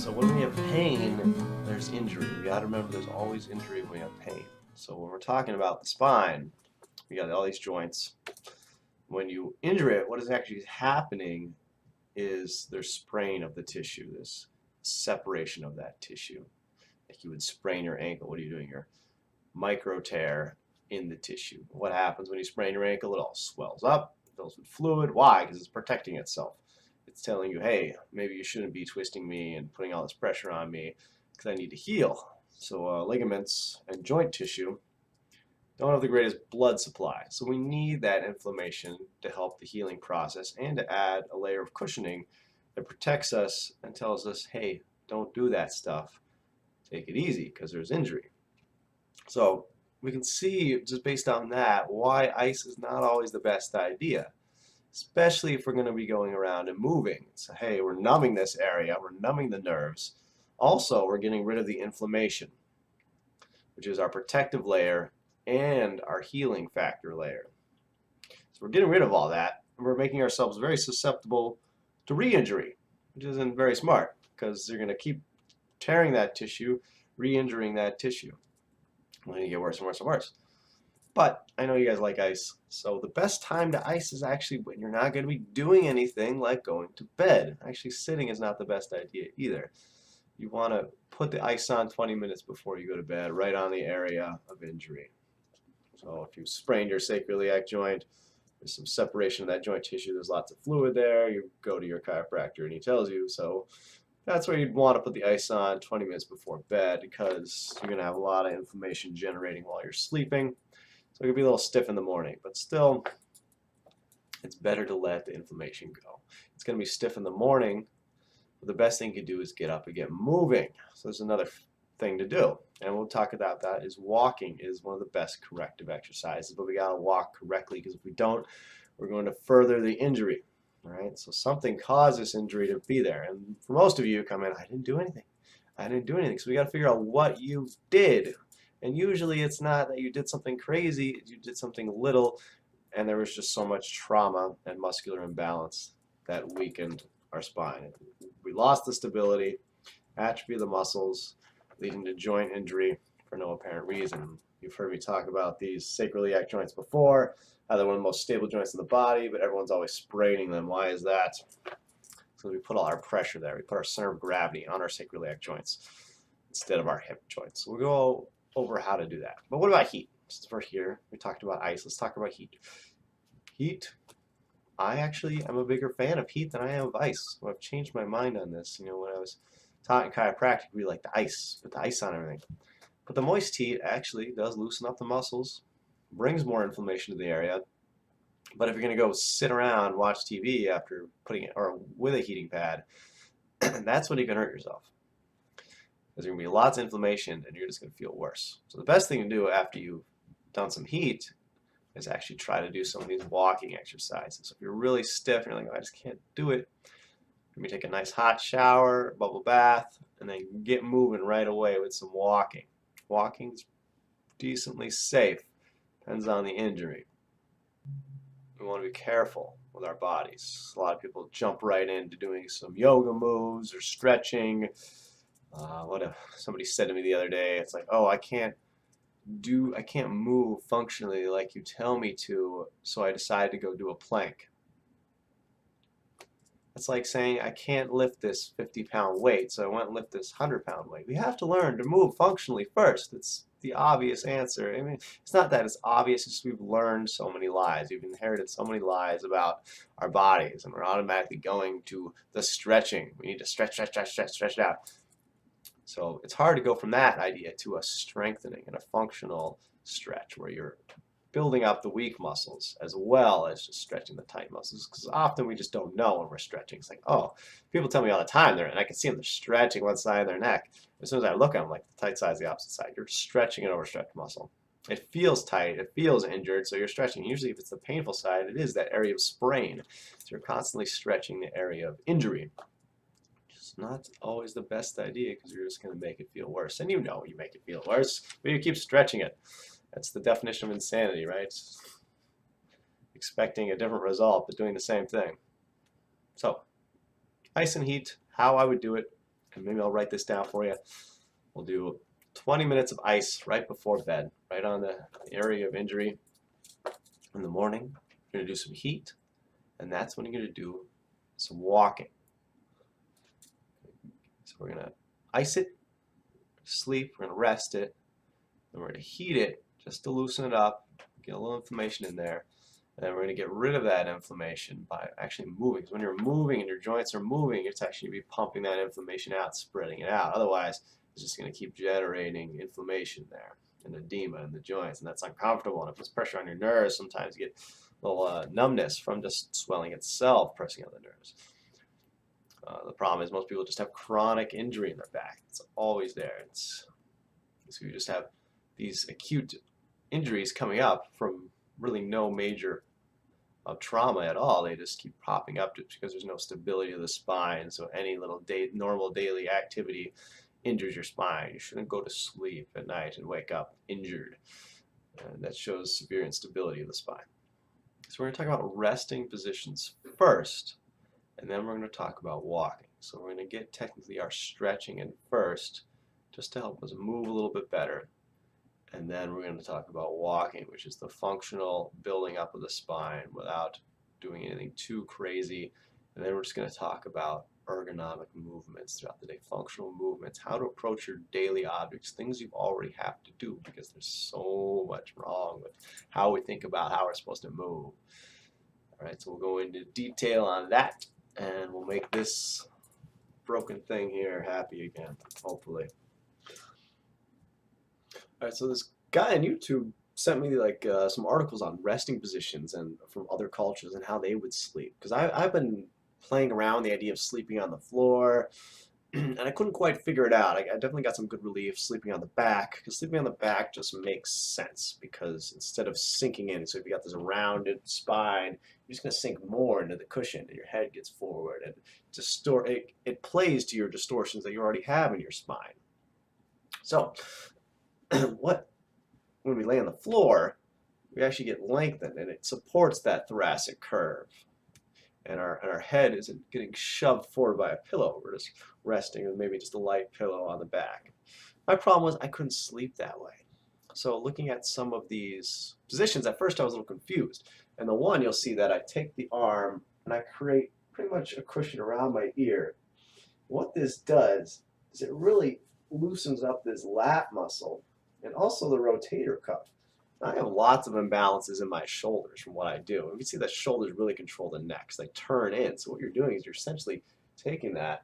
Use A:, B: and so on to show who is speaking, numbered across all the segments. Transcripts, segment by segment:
A: So when we have pain, there's injury. We got to remember there's always injury when we have pain. So when we're talking about the spine, we got all these joints. When you injure it, what is actually happening is there's spraying of the tissue, this separation of that tissue. Like you would sprain your ankle. What are you doing? You're micro tear in the tissue. What happens when you sprain your ankle? It all swells up, fills with fluid. Why? Because it's protecting itself. It's telling you, hey, maybe you shouldn't be twisting me and putting all this pressure on me because I need to heal. So ligaments and joint tissue don't have the greatest blood supply. So we need that inflammation to help the healing process and to add a layer of cushioning that protects us and tells us, hey, don't do that stuff. Take it easy because there's injury. So we can see just based on that why ice is not always the best idea, especially if we're going to be going around and moving. So hey, we're numbing this area, we're numbing the nerves. Also, we're getting rid of the inflammation, which is our protective layer and our healing factor layer. So we're getting rid of all that, and we're making ourselves very susceptible to re-injury, which isn't very smart because you're going to keep tearing that tissue, re-injuring that tissue. It's going to get worse and worse and worse. But I know you guys like ice, so the best time to ice is actually when you're not going to be doing anything like going to bed. Actually, sitting is not the best idea either. You want to put the ice on 20 minutes before you go to bed, right on the area of injury. So if you sprained your sacroiliac joint, there's some separation of that joint tissue, there's lots of fluid there, you go to your chiropractor and he tells you, so that's where you'd want to put the ice on 20 minutes before bed because you're going to have a lot of inflammation generating while you're sleeping. So it could be a little stiff in the morning, but still, it's better to let the inflammation go. It's going to be stiff in the morning, but the best thing you can do is get up and get moving. So there's another thing to do, and we'll talk about that, is walking is one of the best corrective exercises, but we got to walk correctly because if we don't, we're going to further the injury. All right, so something caused this injury to be there, and for most of you come in, I didn't do anything. I didn't do anything. So we got to figure out what you did. And usually it's not that you did something crazy, you did something little, and there was just so much trauma and muscular imbalance that weakened our spine. We lost the stability, atrophy of the muscles, leading to joint injury for no apparent reason. You've heard me talk about these sacroiliac joints before, how they're one of the most stable joints in the body, but everyone's always spraining them. Why is that? So we put all our pressure there. We put our center of gravity on our sacroiliac joints instead of our hip joints. So we'll go over how to do that. But what about heat? Since we're here, we talked about ice, let's talk about heat. Heat, I actually am a bigger fan of heat than I am of ice. Well, I've changed my mind on this. You know, when I was taught in chiropractic, we like the ice, put the ice on everything. But the moist heat actually does loosen up the muscles, brings more inflammation to the area. But if you're going to go sit around, watch TV after putting it, or with a heating pad, that's when you can hurt yourself. There's going to be lots of inflammation and you're just going to feel worse. So the best thing to do after you've done some heat is actually try to do some of these walking exercises. So if you're really stiff and you're like, oh, I just can't do it, let me take a nice hot shower, bubble bath, and then get moving right away with some walking. Walking's decently safe, depends on the injury. We want to be careful with our bodies. A lot of people jump right into doing some yoga moves or stretching. What if somebody said to me the other day, it's like, oh, I can't move functionally like you tell me to, so I decided to go do a plank. It's like saying I can't lift this 50-pound weight, so I went and lift this 100-pound weight. We have to learn to move functionally first. It's the obvious answer. I mean, it's not that it's obvious, it's just we've learned so many lies. We've inherited so many lies about our bodies, and we're automatically going to the stretching. We need to stretch it out. So it's hard to go from that idea to a strengthening and a functional stretch where you're building up the weak muscles as well as just stretching the tight muscles, because often we just don't know when we're stretching. It's like, oh, people tell me all the time, and I can see them, they're stretching one side of their neck. As soon as I look at them, like the tight side is the opposite side. You're stretching an overstretched muscle. It feels tight, it feels injured, so you're stretching. Usually if it's the painful side, it is that area of sprain. So you're constantly stretching the area of injury. It's not always the best idea because you're just going to make it feel worse. And you know you make it feel worse, but you keep stretching it. That's the definition of insanity, right? Expecting a different result, but doing the same thing. So, ice and heat, how I would do it. and maybe I'll write this down for you. We'll do 20 minutes of ice right before bed, right on the area of injury. In the morning, you're going to do some heat, and that's when you're going to do some walking. So we're going to ice it, sleep, we're going to rest it, then we're going to heat it just to loosen it up, get a little inflammation in there, and then we're going to get rid of that inflammation by actually moving. Because when you're moving and your joints are moving, it's actually going to be pumping that inflammation out, spreading it out. Otherwise, it's just going to keep generating inflammation there and edema in the joints, and that's uncomfortable. And if it puts pressure on your nerves, sometimes you get a little numbness from just swelling itself, pressing on the nerves. The problem is most people just have chronic injury in their back. It's always there. So you just have these acute injuries coming up from really no major trauma at all. They just keep popping up just because there's no stability of the spine. So any little normal daily activity injures your spine. You shouldn't go to sleep at night and wake up injured. That shows severe instability of the spine. So we're going to talk about resting positions first, and then we're going to talk about walking. So we're going to get technically our stretching in first, just to help us move a little bit better. And then we're going to talk about walking, which is the functional building up of the spine without doing anything too crazy. And then we're just going to talk about ergonomic movements throughout the day, functional movements, how to approach your daily objects, things you already have to do, because there's so much wrong with how we think about how we're supposed to move. All right, so we'll go into detail on that, and we'll make this broken thing here happy again, hopefully. All right, so this guy on YouTube sent me like some articles on resting positions and from other cultures and how they would sleep, because I've been playing around with the idea of sleeping on the floor, and I couldn't quite figure it out. I definitely got some good relief sleeping on the back, because sleeping on the back just makes sense, because instead of sinking in, so if you got this rounded spine, you're just going to sink more into the cushion, and your head gets forward, and it plays to your distortions that you already have in your spine. So when we lay on the floor, we actually get lengthened, and it supports that thoracic curve. And our head isn't getting shoved forward by a pillow. We're just resting with maybe just a light pillow on the back. My problem was I couldn't sleep that way. So looking at some of these positions, at first I was a little confused. And the one, you'll see that I take the arm and I create pretty much a cushion around my ear. What this does is it really loosens up this lat muscle and also the rotator cuff. I have lots of imbalances in my shoulders from what I do. You can see that shoulders really control the neck, because they turn in. So what you're doing is you're essentially taking that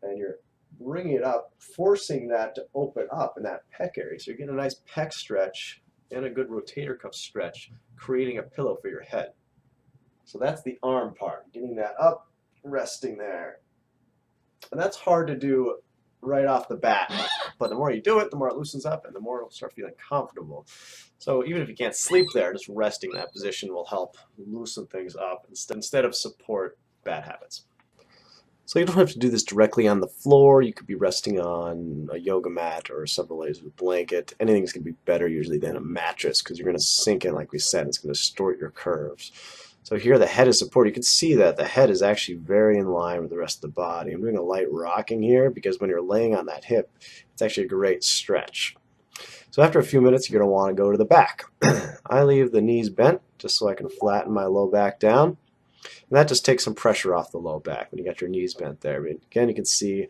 A: and you're bringing it up, forcing that to open up in that pec area. So you're getting a nice pec stretch and a good rotator cuff stretch, creating a pillow for your head. So that's the arm part, getting that up, resting there. And that's hard to do right off the bat, but the more you do it, the more it loosens up and the more it'll start feeling comfortable. So even if you can't sleep there, just resting in that position will help loosen things up instead of support bad habits. So you don't have to do this directly on the floor. You could be resting on a yoga mat or several layers of a blanket. Anything's going to be better usually than a mattress, because you're going to sink in, like we said. It's going to distort your curves. So here the head is supported. You can see that the head is actually very in line with the rest of the body. I'm doing a light rocking here because when you're laying on that hip, it's actually a great stretch. So after a few minutes, you're going to want to go to the back. I leave the knees bent just so I can flatten my low back down. And that just takes some pressure off the low back when you got your knees bent there. But again, you can see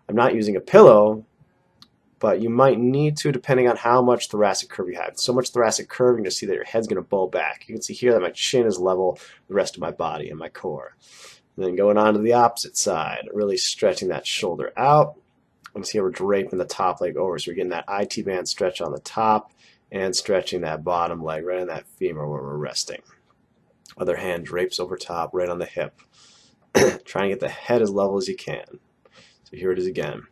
A: I'm not using a pillow, but you might need to depending on how much thoracic curve you have. So much thoracic curve, you're going to see that your head's going to bow back. You can see here that my chin is level with the rest of my body and my core. And then going on to the opposite side, really stretching that shoulder out. You can see how we're draping the top leg over. So we're getting that IT band stretch on the top and stretching that bottom leg right on that femur where we're resting. Other hand drapes over top, right on the hip. Trying to get the head as level as you can. So here it is again.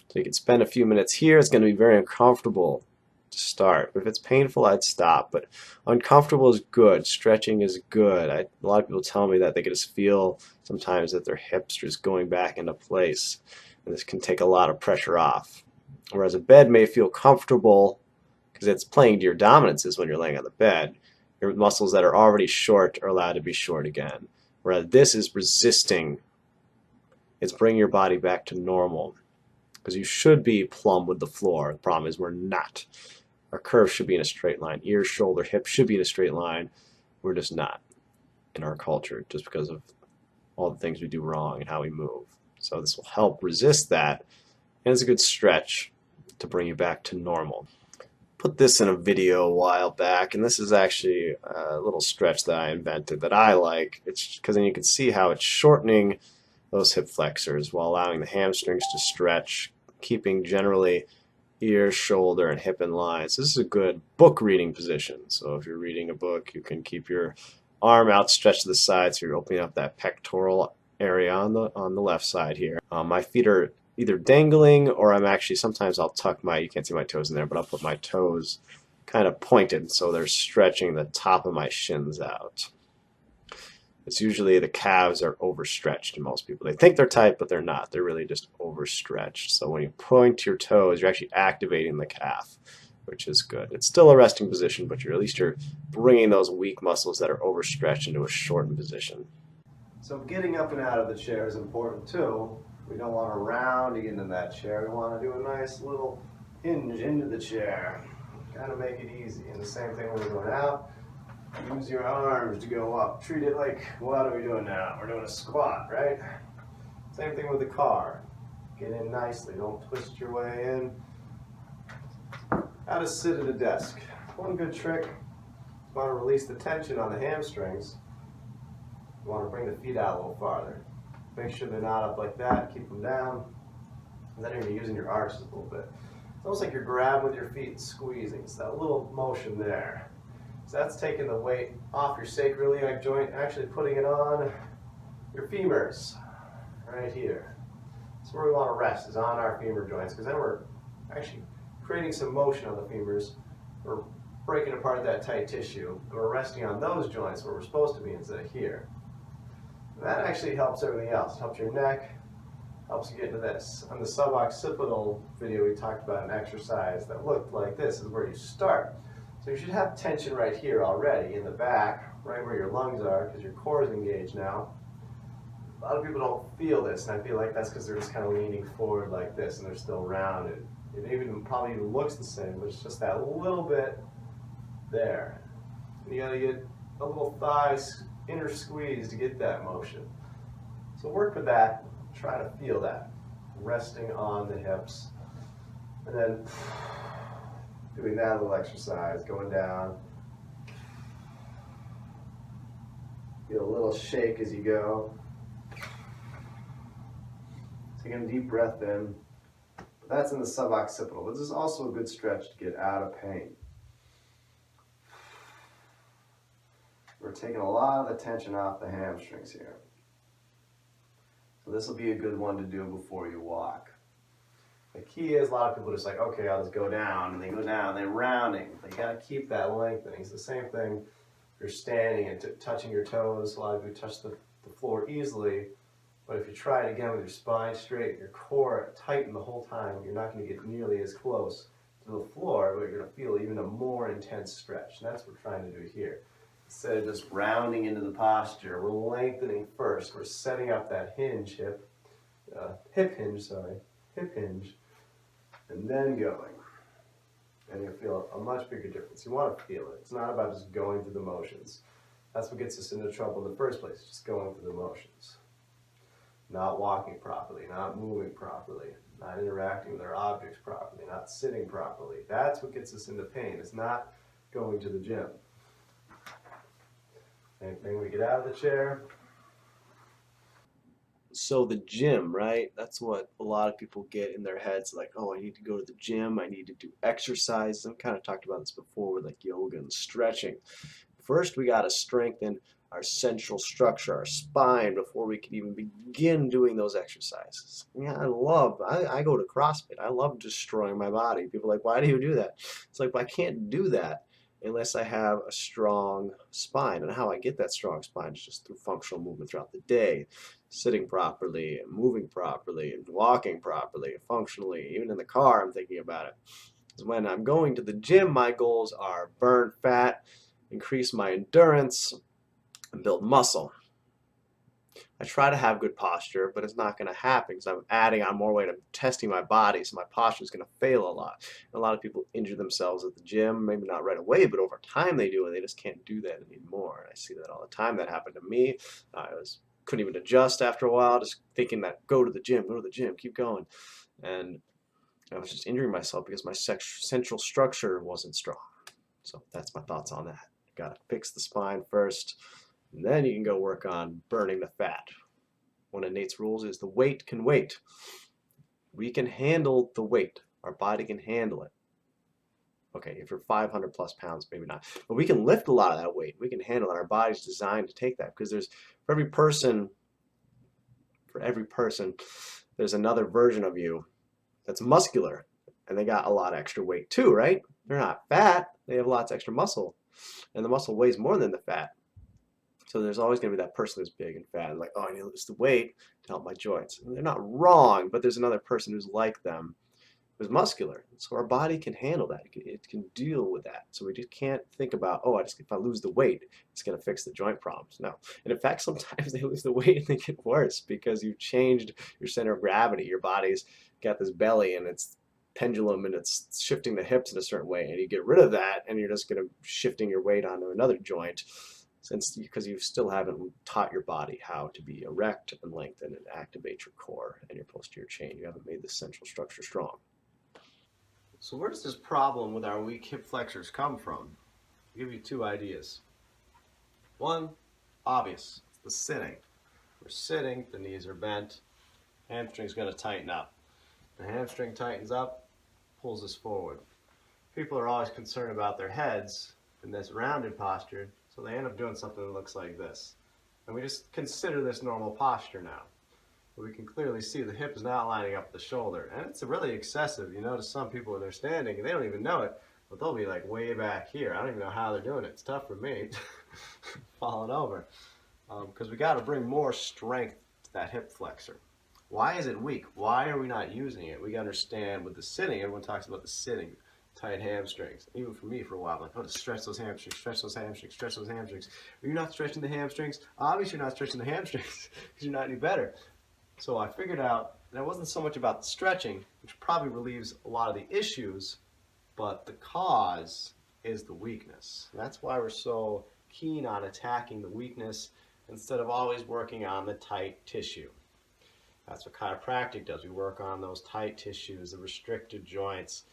A: So you can spend a few minutes here. It's going to be very uncomfortable to start. But if it's painful, I'd stop. But uncomfortable is good. Stretching is good. A lot of people tell me that they can just feel sometimes that their hips are just going back into place. And this can take a lot of pressure off. Whereas a bed may feel comfortable because it's playing to your dominances when you're laying on the bed. Your muscles that are already short are allowed to be short again. Whereas this is resisting. It's bringing your body back to normal, because you should be plumb with the floor. The problem is we're not. Our curve should be in a straight line. Ear, shoulder, hip should be in a straight line. We're just not in our culture, just because of all the things we do wrong and how we move. So this will help resist that, and it's a good stretch to bring you back to normal. Put this in a video a while back, and this is actually a little stretch that I invented that I like. It's because then you can see how it's shortening those hip flexors while allowing the hamstrings to stretch, keeping generally ear, shoulder, and hip in line. So this is a good book reading position. So if you're reading a book, you can keep your arm outstretched to the side, so you're opening up that pectoral area on the left side here. My feet are either dangling, or I'm actually, sometimes I'll tuck my, you can't see my toes in there, but I'll put my toes kind of pointed so they're stretching the top of my shins out. It's usually the calves are overstretched in most people. They think they're tight, but they're not. They're really just overstretched. So when you point your toes, you're actually activating the calf, which is good. It's still a resting position, but at least you're bringing those weak muscles that are overstretched into a shortened position. So getting up and out of the chair is important too. We don't want to round to get into that chair. We want to do a nice little hinge into the chair. Kind of make it easy. And the same thing when you're going out. Use your arms to go up. Treat it like, what are we doing now? We're doing a squat, right? Same thing with the car. Get in nicely. Don't twist your way in. How to sit at a desk. One good trick. You want to release the tension on the hamstrings. You want to bring the feet out a little farther. Make sure they're not up like that. Keep them down. And then you're using your arches a little bit. It's almost like you're grabbing with your feet and squeezing. It's that little motion there. So that's taking the weight off your sacroiliac joint, actually putting it on your femurs, right here. That's where we want to rest, is on our femur joints, because then we're actually creating some motion on the femurs. We're breaking apart that tight tissue, and we're resting on those joints where we're supposed to be instead of here. And that actually helps everything else. It helps your neck, helps you get into this. On the suboccipital video, we talked about an exercise that looked like this. This is where you start. So you should have tension right here already in the back, right where your lungs are, because your core is engaged now. A lot of people don't feel this, and I feel like that's because they're just kind of leaning forward like this, and they're still rounded. It probably even looks the same, but it's just that little bit there. And you gotta get a little thigh inner squeeze to get that motion. So work with that. Try to feel that, resting on the hips, and then doing that little exercise, going down. Get a little shake as you go. Taking a deep breath in. That's in the suboccipital, but this is also a good stretch to get out of pain. We're taking a lot of the tension off the hamstrings here. So this will be a good one to do before you walk. The key is, a lot of people are just like, okay, I'll just go down, and they go down, they're rounding. But you gotta keep that lengthening. It's the same thing if you're standing and touching your toes. A lot of you touch the floor easily, but if you try it again with your spine straight and your core tightened the whole time, you're not gonna get nearly as close to the floor, but you're gonna feel even a more intense stretch. And that's what we're trying to do here. Instead of just rounding into the posture, we're lengthening first. We're setting up that hinge, hip hinge, and then going. And you'll feel a much bigger difference. You want to feel it. It's not about just going through the motions. That's what gets us into trouble in the first place, just going through the motions. Not walking properly, not moving properly, not interacting with our objects properly, not sitting properly. That's what gets us into pain. It's not going to the gym. Same thing, we get out of the chair. So the gym, right? That's what a lot of people get in their heads, like, oh, I need to go to the gym, I need to do exercise. I've kind of talked about this before with like yoga and stretching. First, we got to strengthen our central structure, our spine, before we can even begin doing those exercises. Yeah, I go to CrossFit. I love destroying my body. People are like, why do you do that? It's like, well, I can't do that unless I have a strong spine. And how I get that strong spine is just through functional movement throughout the day, sitting properly and moving properly and walking properly and functionally. Even in the car, I'm thinking about it. Because when I'm going to the gym, my goals are burn fat, increase my endurance, and build muscle. I try to have good posture, but it's not going to happen because I'm adding on more weight. I'm testing my body, so my posture is going to fail a lot. And a lot of people injure themselves at the gym, maybe not right away, but over time they do, and they just can't do that anymore. And I see that all the time. That happened to me. Couldn't even adjust after a while, just thinking that go to the gym, keep going. And I was just injuring myself because my central structure wasn't strong. So that's my thoughts on that. Got to fix the spine first, and then you can go work on burning the fat. One of Nate's rules is the weight can wait. We can handle the weight. Our body can handle it. Okay, if you're 500 plus pounds, maybe not. But we can lift a lot of that weight. We can handle it. Our body's designed to take that because for every person, there's another version of you that's muscular, and they got a lot of extra weight too, right? They're not fat. They have lots of extra muscle, and the muscle weighs more than the fat. So there's always going to be that person who's big and fat, and like, oh, I need to lose the weight to help my joints. And they're not wrong, but there's another person who's like them, who's muscular. So our body can handle that. It can deal with that. So we just can't think about, oh, if I lose the weight, it's going to fix the joint problems. No. And in fact, sometimes they lose the weight and they get worse because you've changed your center of gravity. Your body's got this belly and it's pendulum and it's shifting the hips in a certain way, and you get rid of that and you're just going to shifting your weight onto another joint because you still haven't taught your body how to be erect and lengthen and activate your core and your posterior chain. You haven't made the central structure strong. So where does this problem with our weak hip flexors come from? I'll give you two ideas. One, obvious, it's the sitting. We're sitting, the knees are bent, hamstring's going to tighten up. The hamstring tightens up, pulls us forward. People are always concerned about their heads in this rounded posture, so they end up doing something that looks like this. And we just consider this normal posture now. We can clearly see the hip is not lining up with the shoulder, and it's really excessive. You notice some people when they're standing, and they don't even know it, but they'll be like way back here. I don't even know how they're doing it. It's tough for me, falling over, because we got to bring more strength to that hip flexor. Why is it weak? Why are we not using it? We got to understand with the sitting. Everyone talks about the sitting, tight hamstrings. Even for me for a while, I'm like, oh, just stretch those hamstrings, stretch those hamstrings, stretch those hamstrings. Are you not stretching the hamstrings? Obviously you're not stretching the hamstrings because you're not any better. So I figured out that it wasn't so much about the stretching, which probably relieves a lot of the issues, but the cause is the weakness. And that's why we're so keen on attacking the weakness instead of always working on the tight tissue. That's what chiropractic does. We work on those tight tissues, the restricted joints,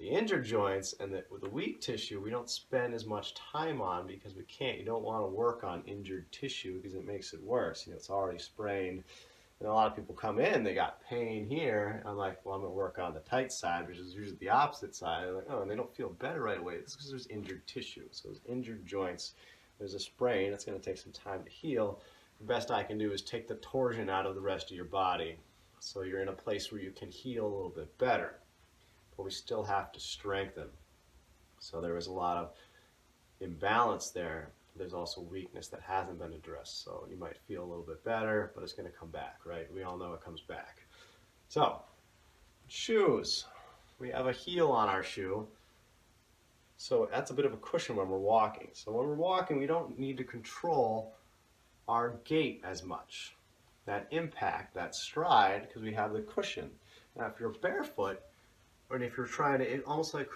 A: the injured joints, and with the weak tissue, we don't spend as much time on because we can't. You don't want to work on injured tissue because it makes it worse. It's already sprained. And a lot of people come in, they got pain here. I'm like, well, I'm going to work on the tight side, which is usually the opposite side. They're like, oh, and they don't feel better right away. It's because there's injured tissue. So there's injured joints. There's a sprain. It's going to take some time to heal. The best I can do is take the torsion out of the rest of your body so you're in a place where you can heal a little bit better. But we still have to strengthen. So there was a lot of imbalance there. There's also weakness that hasn't been addressed. So you might feel a little bit better, but it's going to come back, right? We all know it comes back. So, shoes. We have a heel on our shoe. So that's a bit of a cushion when we're walking. So when we're walking, we don't need to control our gait as much. That impact, that stride, because we have the cushion. Now if you're barefoot, or if you're trying to, almost like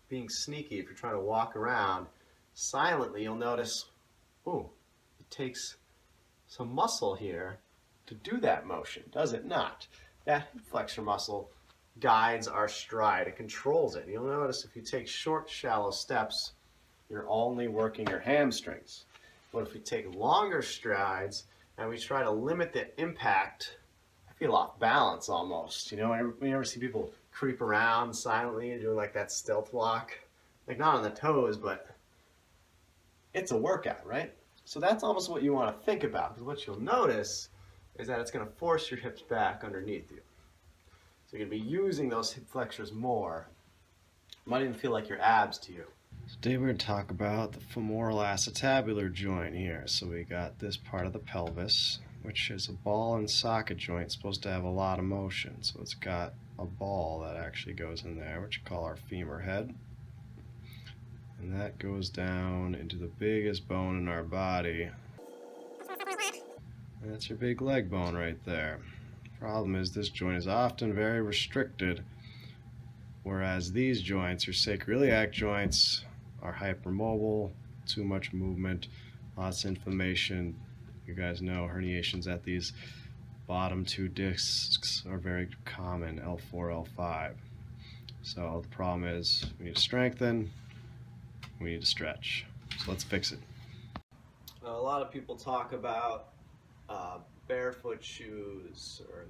A: being sneaky, if you're trying to walk around, silently you'll notice, ooh, it takes some muscle here to do that motion, does it not? That hip flexor muscle guides our stride, it controls it. You'll notice if you take short, shallow steps, you're only working your hamstrings. But if we take longer strides and we try to limit the impact, I feel off balance almost. You ever see people creep around silently and doing like that stealth walk? Like not on the toes, but it's a workout, right? So that's almost what you want to think about, because what you'll notice is that it's going to force your hips back underneath you. So you're going to be using those hip flexors more. It might even feel like your abs to you. Today we're going to talk about the femoral acetabular joint here. So we got this part of the pelvis, which is a ball and socket joint, supposed to have a lot of motion. So it's got a ball that actually goes in there, which we call our femur head. And that goes down into the biggest bone in our body.
B: That's your big leg bone right there. Problem is, this joint is often very restricted, whereas these joints, your sacroiliac joints, are hypermobile, too much movement, lots of inflammation. You guys know herniations at these bottom two discs are very common, L4, L5. So the problem is we need to strengthen, we need to stretch. So let's fix it.
A: A lot of people talk about barefoot shoes or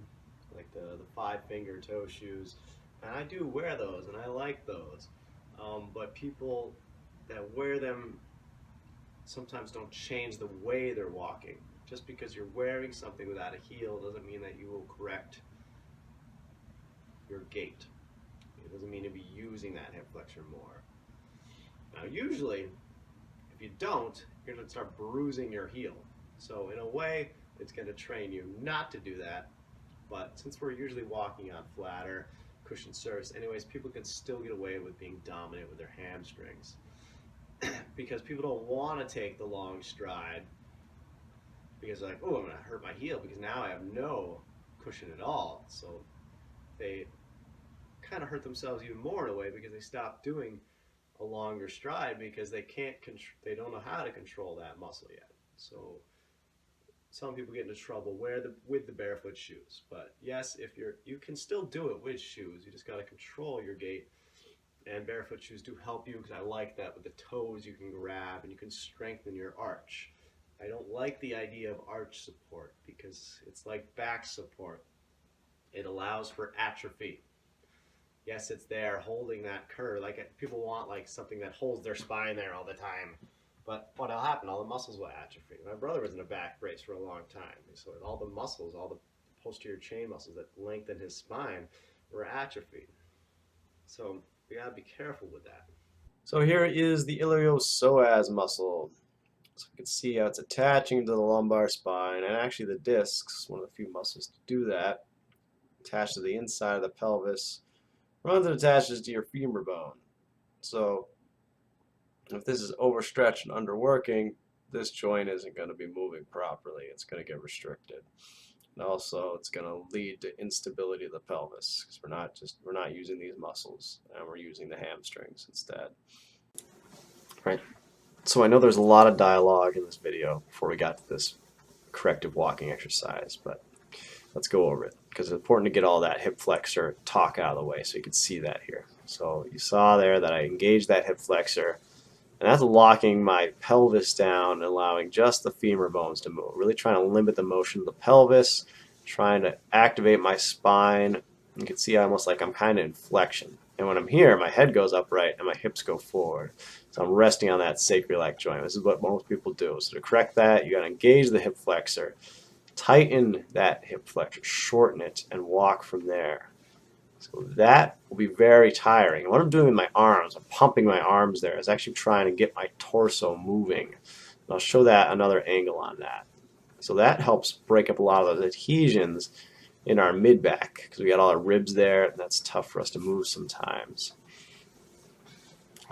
A: like the five-finger toe shoes, and I do wear those and I like those, but people that wear them sometimes don't change the way they're walking. Just because you're wearing something without a heel doesn't mean that you will correct your gait. It doesn't mean to be using that hip flexor more. Now usually, if you don't, you're going to start bruising your heel. So in a way, it's going to train you not to do that. But since we're usually walking on flatter, cushioned surface, anyways, people can still get away with being dominant with their hamstrings. Because people don't want to take the long stride because they're like, oh, I'm going to hurt my heel because now I have no cushion at all. So they kind of hurt themselves even more in a way because they stop doing a longer stride because they don't know how to control that muscle yet. So some people get into trouble with the barefoot shoes. But yes, you can still do it with shoes. You just got to control your gait. And barefoot shoes do help you because I like that with the toes you can grab and you can strengthen your arch. I don't like the idea of arch support because it's like back support. It allows for atrophy. Yes, it's there holding that curve. Like people want like something that holds their spine there all the time. But what'll happen? All the muscles will atrophy. My brother was in a back brace for a long time. So all the muscles, all the posterior chain muscles that lengthen his spine were atrophied. So we gotta be careful with that. So here is the iliopsoas muscle. So you can see how it's attaching to the lumbar spine, and actually the discs, one of the few muscles to do that, attached to the inside of the pelvis, runs and attaches to your femur bone. So if this is overstretched and underworking, this joint isn't going to be moving properly. It's going to get restricted. And also it's going to lead to instability of the pelvis because we're not using these muscles and we're using the hamstrings instead. Right. So I know there's a lot of dialogue in this video before we got to this corrective walking exercise, but let's go over it because it's important to get all that hip flexor talk out of the way so you can see that here. So you saw there that I engaged that hip flexor, and that's locking my pelvis down and allowing just the femur bones to move. Really trying to limit the motion of the pelvis, trying to activate my spine. You can see almost like I'm kind of in flexion. And when I'm here, my head goes upright and my hips go forward. So I'm resting on that sacroiliac joint. This is what most people do. So to correct that, you got to engage the hip flexor, tighten that hip flexor, shorten it, and walk from there. So that will be very tiring. And what I'm doing with my arms, I'm pumping my arms there, is actually trying to get my torso moving. And I'll show that another angle on that. So that helps break up a lot of those adhesions in our mid-back because we got all our ribs there, and that's tough for us to move sometimes.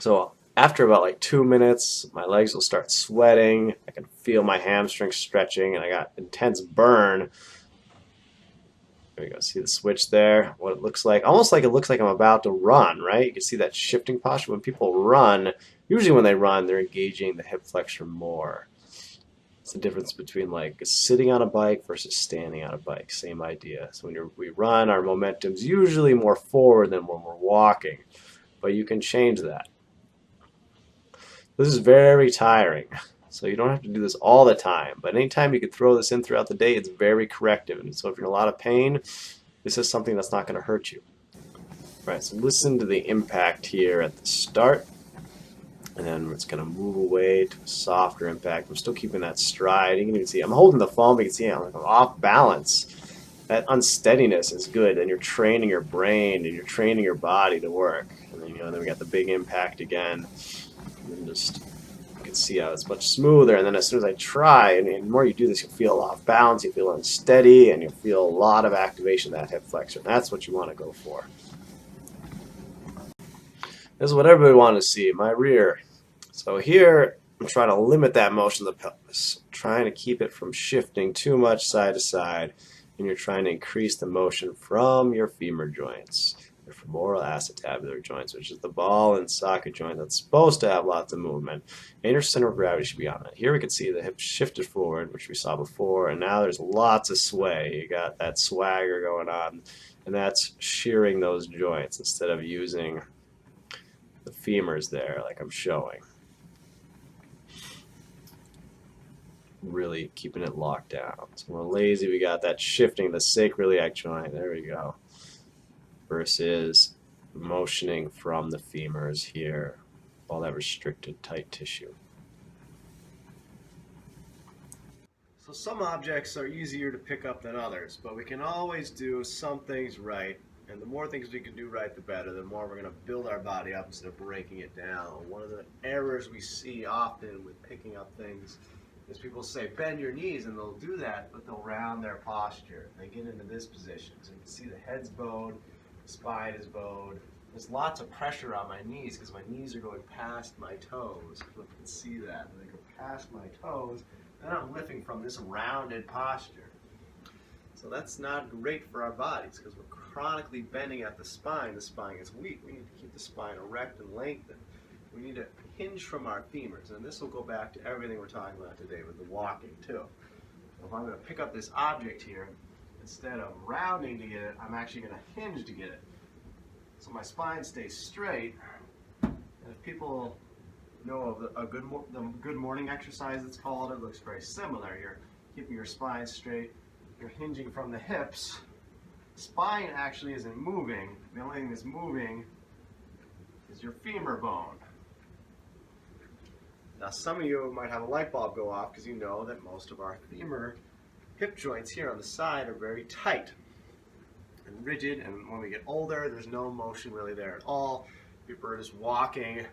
A: So after about like 2 minutes, my legs will start sweating. I can feel my hamstrings stretching, and I got intense burn. There we go. See the switch there? What it looks like? Almost like it looks like I'm about to run, right? You can see that shifting posture. When people run, usually when they run, they're engaging the hip flexor more. It's the difference between like sitting on a bike versus standing on a bike. Same idea. So when we run, our momentum's usually more forward than when we're walking, but you can change that. This is very tiring, so you don't have to do this all the time, but anytime you can throw this in throughout the day, it's very corrective. And so if you're in a lot of pain, this is something that's not going to hurt you. All right, so listen to the impact here at the start, and then it's going to move away to a softer impact. I'm still keeping that stride. You can even see I'm holding the foam, but you can see I'm off balance. That unsteadiness is good, and you're training your brain and you're training your body to work. And then, then we got the big impact again. And just you can see how it's much smoother, and then as soon as I try, and the more you do this, you'll feel off balance, you feel unsteady, and you'll feel a lot of activation of that hip flexor. And that's what you want to go for. This is what everybody wanted to see, my rear. So here, I'm trying to limit that motion of the pelvis, trying to keep it from shifting too much side to side, and you're trying to increase the motion from your femur joints, your femoral acetabular joints, which is the ball and socket joint that's supposed to have lots of movement, and your center of gravity should be on that. Here we can see the hips shifted forward, which we saw before, and now there's lots of sway. You got that swagger going on, and that's shearing those joints instead of using the femurs there like I'm showing. Really keeping it locked down. So when we're lazy, we got that shifting the sacroiliac joint. There we go. Versus motioning from the femurs here, all that restricted tight tissue. So some objects are easier to pick up than others, but we can always do some things right. And the more things we can do right, the better. The more we're going to build our body up instead of breaking it down. One of the errors we see often with picking up things is people say, bend your knees, and they'll do that, but they'll round their posture. They get into this position. So you can see the head's bowed, the spine is bowed. There's lots of pressure on my knees because my knees are going past my toes. You can see that. When they go past my toes, then I'm lifting from this rounded posture. So that's not great for our bodies because we're chronically bending at the spine. The spine is weak. We need to keep the spine erect and lengthened. We need to hinge from our femurs, and this will go back to everything we're talking about today with the walking too. So if I'm going to pick up this object here, instead of rounding to get it, I'm actually going to hinge to get it. So my spine stays straight, and if people know of the good morning exercise it's called, it looks very similar. You're keeping your spine straight, you're hinging from the hips. Spine actually isn't moving. The only thing that's moving is your femur bone. Now some of you might have a light bulb go off because you know that most of our femur hip joints here on the side are very tight and rigid, and when we get older there's no motion really there at all. People are just walking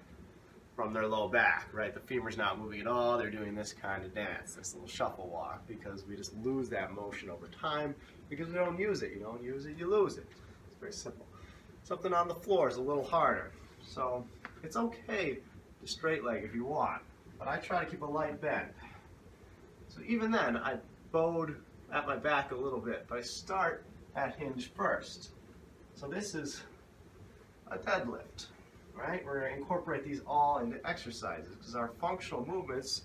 A: from their low back, right? The femur's not moving at all. They're doing this kind of dance, this little shuffle walk, because we just lose that motion over time because we don't use it. You don't use it, you lose it. It's very simple. Something on the floor is a little harder. So it's okay to straight leg if you want, but I try to keep a light bend. So even then, I bowed at my back a little bit, but I start at hinge first. So this is a deadlift, right? We're going to incorporate these all into exercises because our functional movements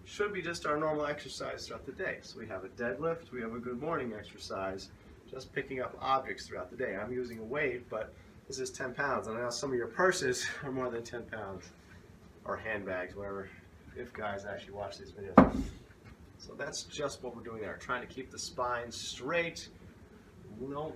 A: should be just our normal exercise throughout the day. So we have a deadlift, we have a good morning exercise, just picking up objects throughout the day. I'm using a weight, but this is 10 pounds. And I know some of your purses are more than 10 pounds, or handbags, whatever, if guys actually watch these videos. So that's just what we're doing there, trying to keep the spine straight. We don't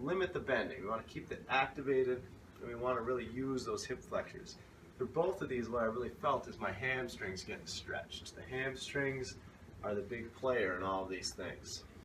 A: limit the bending. We want to keep it activated, and we want to really use those hip flexors. For both of these, what I really felt is my hamstrings getting stretched. The hamstrings are the big player in all of these things.